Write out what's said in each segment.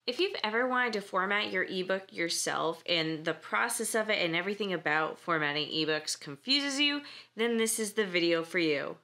If you've ever wanted to format your ebook yourself and the process of it and everything about formatting ebooks confuses you, then this is the video for you.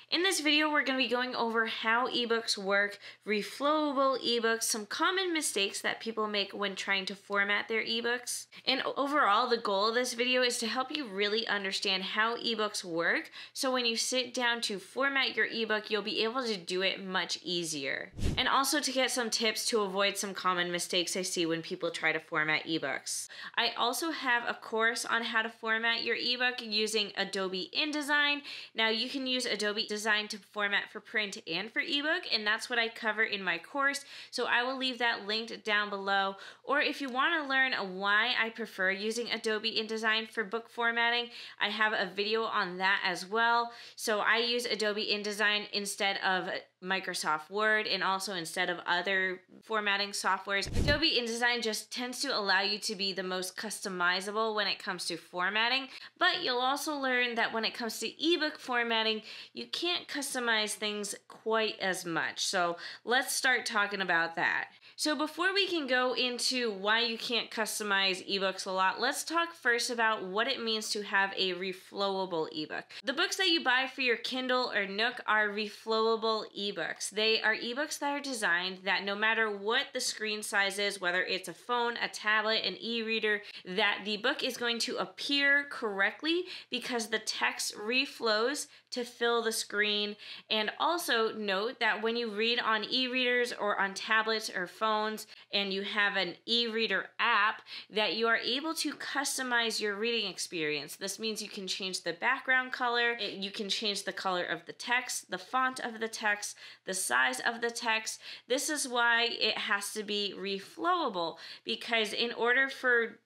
In this video, we're going to be going over how ebooks work, reflowable ebooks, some common mistakes that people make when trying to format their ebooks. And overall, the goal of this video is to help you really understand how ebooks work, so when you sit down to format your ebook, you'll be able to do it much easier. And also to get some tips to avoid some common mistakes I see when people try to format ebooks. I also have a course on how to format your ebook using Adobe InDesign. Now you can use Adobe Design to format for print and for ebook, and that's what I cover in my course, so I will leave that linked down below. Or if you want to learn why I prefer using Adobe InDesign for book formatting, I have a video on that as well. So I use Adobe InDesign instead of Microsoft Word and also instead of other formatting softwares. Adobe InDesign just tends to allow you to be the most customizable when it comes to formatting, but you'll also learn that when it comes to ebook formatting, you can't customize things quite as much. So let's start talking about that. So before we can go into why you can't customize ebooks a lot, let's talk first about what it means to have a reflowable ebook. The books that you buy for your Kindle or Nook are reflowable ebooks. They are ebooks that are designed that no matter what the screen size is, whether it's a phone, a tablet, an e-reader, that the book is going to appear correctly because the text reflows to fill the screen. And also note that when you read on e-readers or on tablets or phones and you have an e-reader app, that you are able to customize your reading experience. This means you can change the background color, you can change the color of the text, the font of the text, the size of the text. This is why it has to be reflowable, because in order for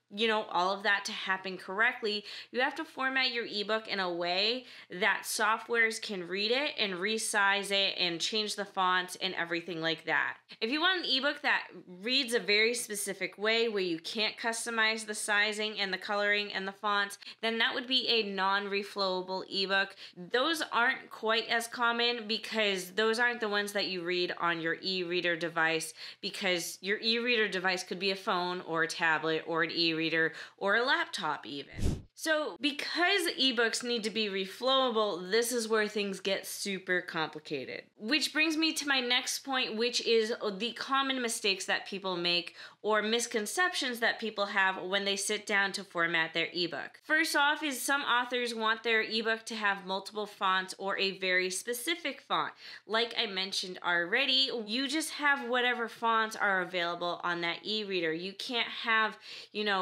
all of that to happen correctly, you have to format your ebook in a way that softwares can read it and resize it and change the fonts and everything like that. If you want an ebook that reads a very specific way where you can't customize the sizing and the coloring and the fonts, then that would be a non-reflowable ebook. Those aren't quite as common because those aren't the ones that you read on your e-reader device, because your e-reader device could be a phone or a tablet or an e-reader or a laptop even. So because ebooks need to be reflowable, this is where things get super complicated. Which brings me to my next point, which is the common mistakes that people make or misconceptions that people have when they sit down to format their ebook. First off is some authors want their ebook to have multiple fonts or a very specific font. Like I mentioned already, you just have whatever fonts are available on that e-reader. You can't have,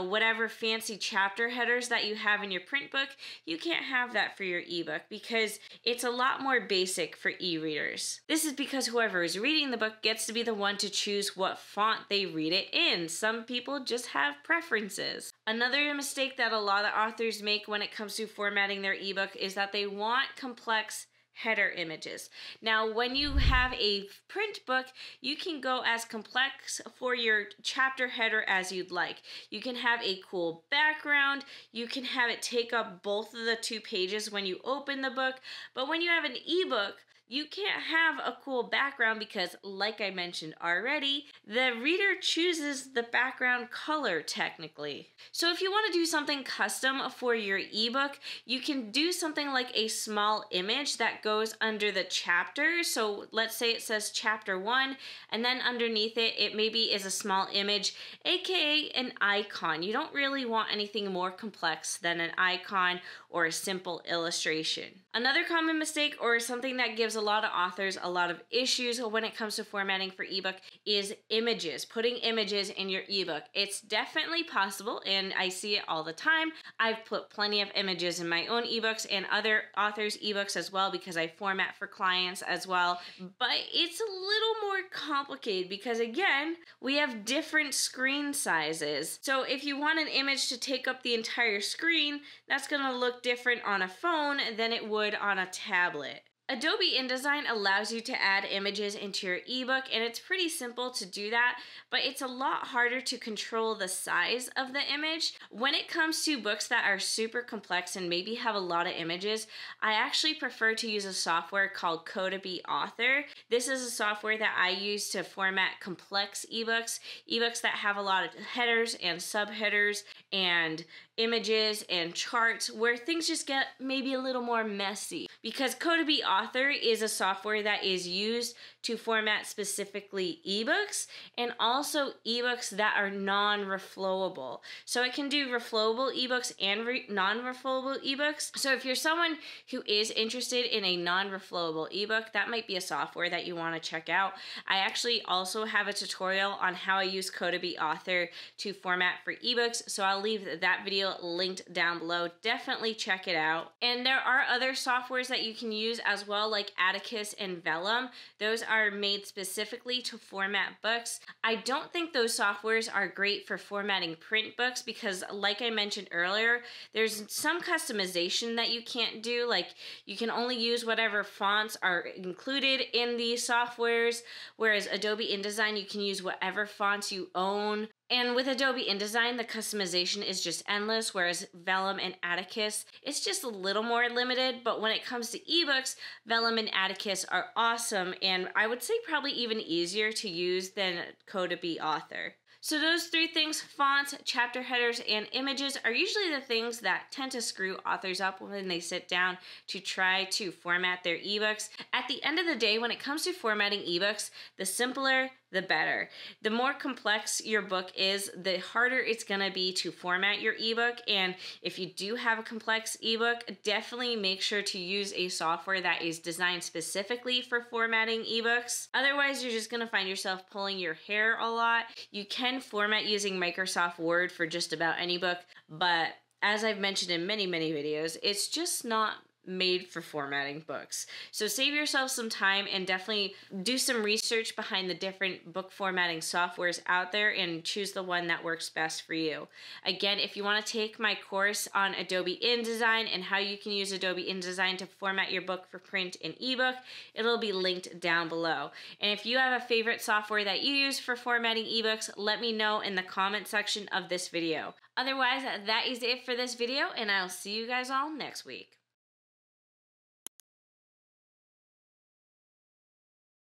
whatever fancy chapter headers that you have in your print book, you can't have that for your ebook because it's a lot more basic for e-readers. This is because whoever is reading the book gets to be the one to choose what font they read it in. Some people just have preferences. Another mistake that a lot of authors make when it comes to formatting their ebook is that they want complex header images. Now, when you have a print book, you can go as complex for your chapter header as you'd like. You can have a cool background, you can have it take up both of the two pages when you open the book, but when you have an ebook, you can't have a cool background because, like I mentioned already, the reader chooses the background color technically. So if you want to do something custom for your ebook, you can do something like a small image that goes under the chapter. So let's say it says chapter 1, and then underneath it, it maybe is a small image, aka an icon. You don't really want anything more complex than an icon or a simple illustration. Another common mistake, or something that gives a lot of authors a lot of issues when it comes to formatting for ebook, is images, putting images in your ebook. It's definitely possible, and I see it all the time. I've put plenty of images in my own ebooks and other authors' ebooks as well because I format for clients as well, but it's a little more complicated because, again, we have different screen sizes. So if you want an image to take up the entire screen, that's going to look different on a phone than it would on a tablet. Adobe InDesign allows you to add images into your ebook, and it's pretty simple to do that, but it's a lot harder to control the size of the image. When it comes to books that are super complex and maybe have a lot of images, I actually prefer to use a software called Code Author. This is a software that I use to format complex ebooks, ebooks that have a lot of headers and subheaders and images and charts where things just get maybe a little more messy. Because Code Author is a software that is used to format specifically ebooks and also ebooks that are non-reflowable. So it can do reflowable ebooks and non-reflowable ebooks. So if you're someone who is interested in a non-reflowable ebook, that might be a software that you want to check out. I actually also have a tutorial on how I use Code Author to format for ebooks, so I'll leave that video linked down below. Definitely check it out. And there are other softwares that you can use as well, like Atticus and Vellum. Those are made specifically to format books. I don't think those softwares are great for formatting print books because, like I mentioned earlier, there's some customization that you can't do. Like, you can only use whatever fonts are included in these softwares, whereas Adobe InDesign, you can use whatever fonts you own. And with Adobe InDesign, the customization is just endless, whereas Vellum and Atticus, it's just a little more limited. But when it comes to ebooks, Vellum and Atticus are awesome, and I would say probably even easier to use than Code Author. So those three things, fonts, chapter headers, and images, are usually the things that tend to screw authors up when they sit down to try to format their ebooks. At the end of the day, when it comes to formatting ebooks, the simpler, the better. The more complex your book is, the harder it's gonna be to format your ebook. And if you do have a complex ebook, definitely make sure to use a software that is designed specifically for formatting ebooks. Otherwise, you're just gonna find yourself pulling your hair a lot. You can format using Microsoft Word for just about any book, but as I've mentioned in many videos, it's just not made for formatting books. So save yourself some time and definitely do some research behind the different book formatting softwares out there and choose the one that works best for you. Again, if you want to take my course on Adobe InDesign and how you can use Adobe InDesign to format your book for print and ebook, it'll be linked down below. And if you have a favorite software that you use for formatting ebooks, let me know in the comment section of this video. Otherwise, that is it for this video, and I'll see you guys all next week.